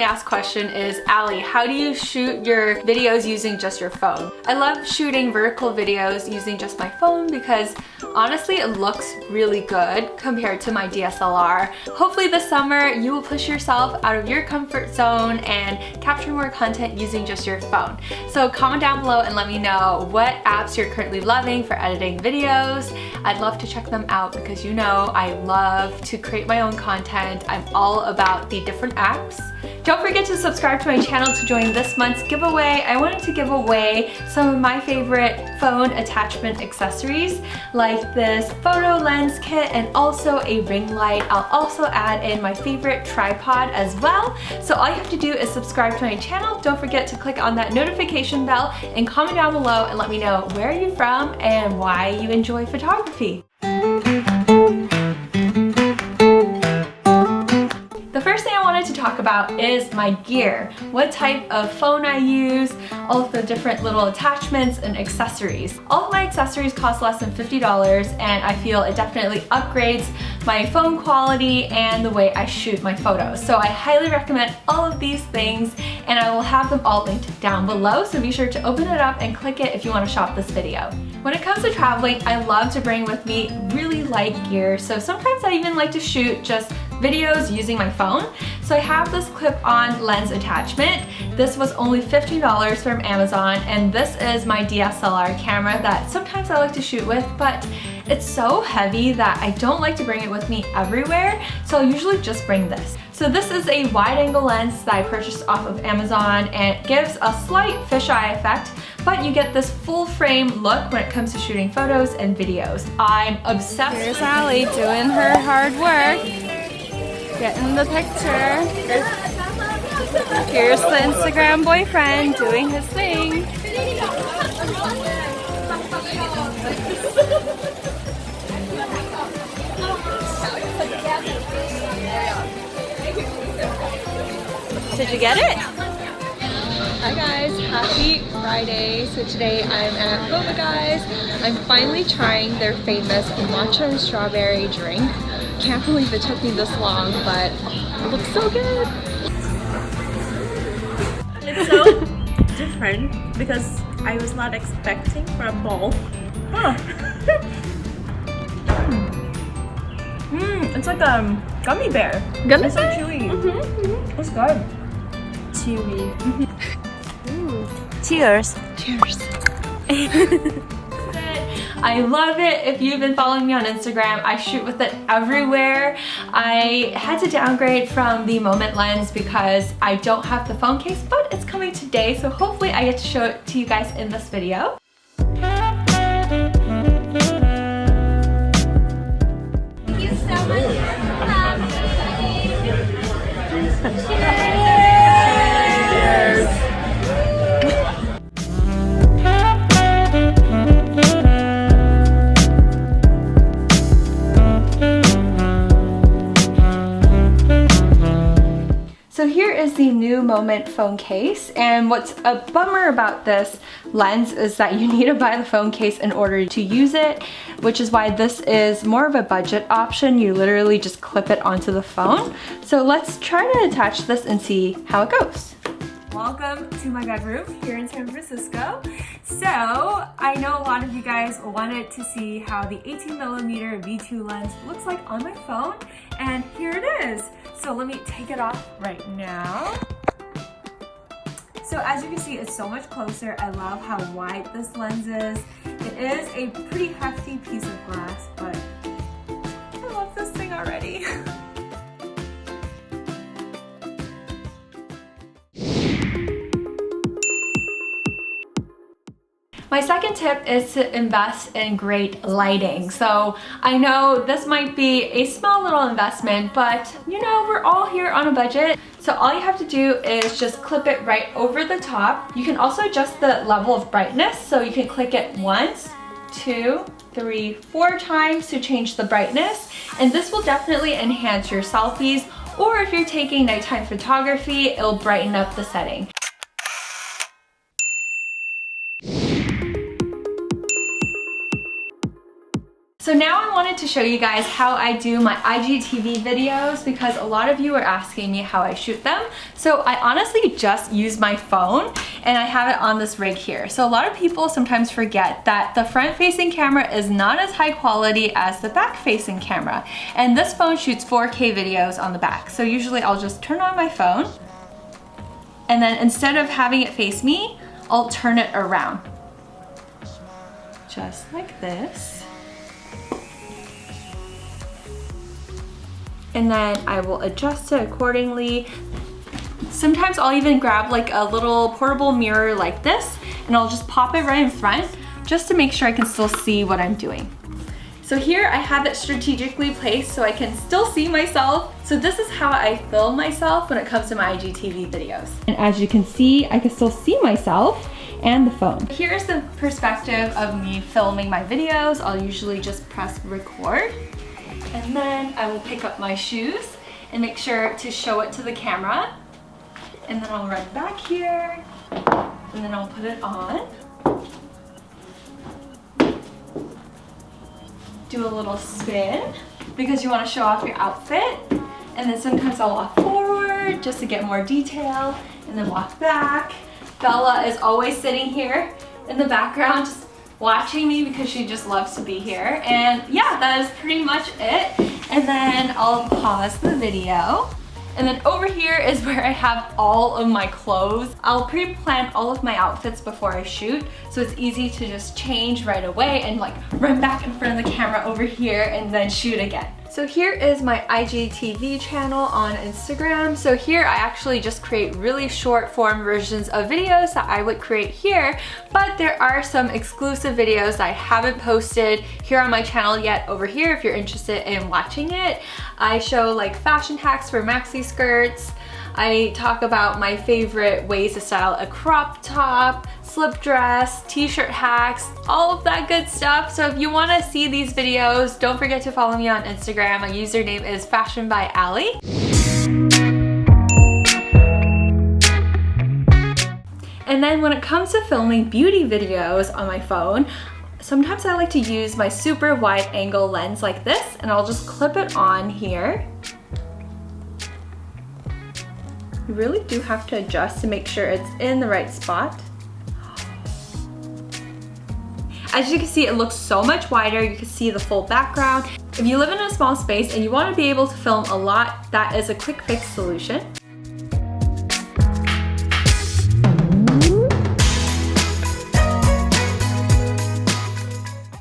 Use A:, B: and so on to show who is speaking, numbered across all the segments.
A: asked question is, Allie, how do you shoot your videos using just your phone? I love shooting vertical videos using just my phone because honestly it looks really good compared to my DSLR. Hopefully this summer you will push yourself out of your comfort zone and capture more content using just your phone. So comment down below and let me know what apps you're currently loving for editing videos. I'd love to check them out because you know I love to create my own content. I'm all about the different apps. Don't forget to subscribe to my channel to join this month's giveaway. I wanted to give away some of my favorite phone attachment accessories like this photo lens kit and also a ring light. I'll also add in my favorite tripod as well. So all you have to do is subscribe to my channel. Don't forget to click on that notification bell and comment down below and let me know where you're from and why you enjoy photography. To talk about is my gear, what type of phone I use, all of the different little attachments and accessories. All of my accessories cost less than $50 and I feel it definitely upgrades my phone quality and the way I shoot my photos. So I highly recommend all of these things and I will have them all linked down below, so be sure to open it up and click it if you want to shop this video. When it comes to traveling, I love to bring with me really light gear, so sometimes I even like to shoot just videos using my phone. So I have this clip-on lens attachment. This was only $15 from Amazon and this is my DSLR camera that sometimes I like to shoot with, but it's so heavy that I don't like to bring it with me everywhere, so I'll usually just bring this. So this is a wide-angle lens that I purchased off of Amazon and it gives a slight fisheye effect, but you get this full frame look when it comes to shooting photos and videos. I'm obsessed.
B: Here's Allie doing her hard work, getting the picture. Here's the Instagram boyfriend doing his thing. Did you get it? Hi guys, happy Friday. So today I'm at Boba Guys. I'm finally trying their famous matcha and strawberry drink. Can't believe it took me this long, but it looks so good.
C: It's so different because I was not expecting for a bowl. Huh. It's like a gummy bear.
B: Gummy
C: it's
B: bear?
C: so chewy. It's good. Chewy. Cheers.
B: Cheers.
A: I love it. If you've been following me on Instagram, I shoot with it everywhere. I had to downgrade from the Moment lens because I don't have the phone case, but it's coming today, so hopefully I get to show it to you guys in this video. Thank you so much. So here is the new Moment phone case, and what's a bummer about this lens is that you need to buy the phone case in order to use it, which is why this is more of a budget option. You literally just clip it onto the phone. So let's try to attach this and see how it goes. Welcome to my bedroom here in San Francisco. So I know a lot of you guys wanted to see how the 18mm V2 lens looks like on my phone, and here it is. So let me take it off right now. So as you can see, it's so much closer. I love how wide this lens is. It is a pretty hefty piece of glass, but I love this thing already. My second tip is to invest in great lighting. So I know this might be a small little investment, but you know, we're all here on a budget. So all you have to do is just clip it right over the top. You can also adjust the level of brightness. So you can click it once, 2, 3, 4 times to change the brightness. And this will definitely enhance your selfies, or if you're taking nighttime photography, it'll brighten up the setting. So now I wanted to show you guys how I do my IGTV videos because a lot of you are asking me how I shoot them. So I honestly just use my phone and I have it on this rig here. So a lot of people sometimes forget that the front facing camera is not as high quality as the back facing camera. And this phone shoots 4K videos on the back. So usually I'll just turn on my phone and then instead of having it face me, I'll turn it around. Just like this. And then I will adjust it accordingly. Sometimes I'll even grab like a little portable mirror like this and I'll just pop it right in front just to make sure I can still see what I'm doing. So here I have it strategically placed so I can still see myself. So this is how I film myself when it comes to my IGTV videos. And as you can see, I can still see myself and the phone. Here's the perspective of me filming my videos. I'll usually just press record. And then I will pick up my shoes and make sure to show it to the camera. And then I'll run back here and then I'll put it on. Do a little spin because you want to show off your outfit. And then sometimes I'll walk forward just to get more detail and then walk back. Bella is always sitting here in the background just watching me because she just loves to be here. And yeah, that is pretty much it. And then I'll pause the video. And then over here is where I have all of my clothes. I'll pre-plan all of my outfits before I shoot, so it's easy to just change right away and like run back in front of the camera over here and then shoot again. So here is my IGTV channel on Instagram. So here I actually just create really short form versions of videos that I would create here, but there are some exclusive videos that I haven't posted here on my channel yet over here if you're interested in watching it. I show like fashion hacks for maxi skirts. I talk about my favorite ways to style a crop top, slip dress, t-shirt hacks, all of that good stuff. So if you want to see these videos, don't forget to follow me on Instagram. My username is Fashion by Ali. And then when it comes to filming beauty videos on my phone, sometimes I like to use my super wide angle lens like this, and I'll just clip it on here. You really do have to adjust to make sure it's in the right spot. As you can see, it looks so much wider. You can see the full background. If you live in a small space and you want to be able to film a lot, that is a quick fix solution.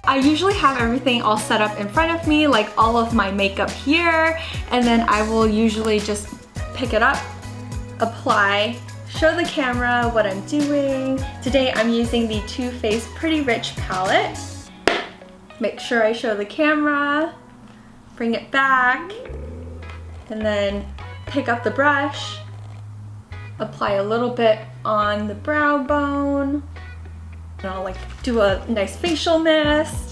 A: I usually have everything all set up in front of me, like all of my makeup here, and then I will usually just pick it up, apply, show the camera what I'm doing. Today I'm using the Too Faced Pretty Rich palette. Make sure I show the camera, bring it back, and then pick up the brush, apply a little bit on the brow bone, and I'll like do a nice facial mist.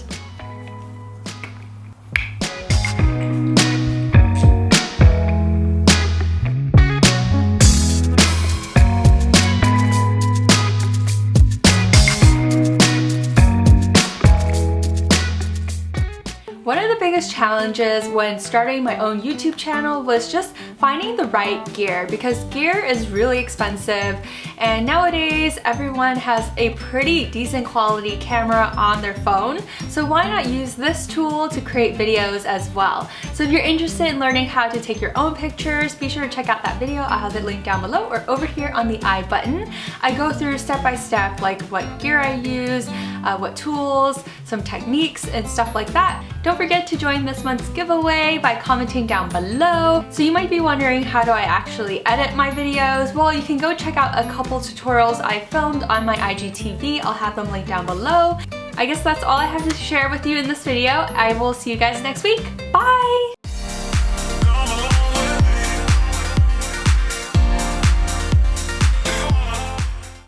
A: One of the biggest challenges when starting my own YouTube channel was just finding the right gear, because gear is really expensive and nowadays everyone has a pretty decent quality camera on their phone, so why not use this tool to create videos as well. So if you're interested in learning how to take your own pictures, be sure to check out that video. I'll have it linked down below or over here on the I button. I go through step by step like what gear I use, what tools, some techniques and stuff like that. Don't forget to join this month's giveaway by commenting down below. So you might be wondering, how do I actually edit my videos? Well, you can go check out a couple tutorials I filmed on my IGTV. I'll have them linked down below. I guess that's all I have to share with you in this video. I will see you guys next week. Bye!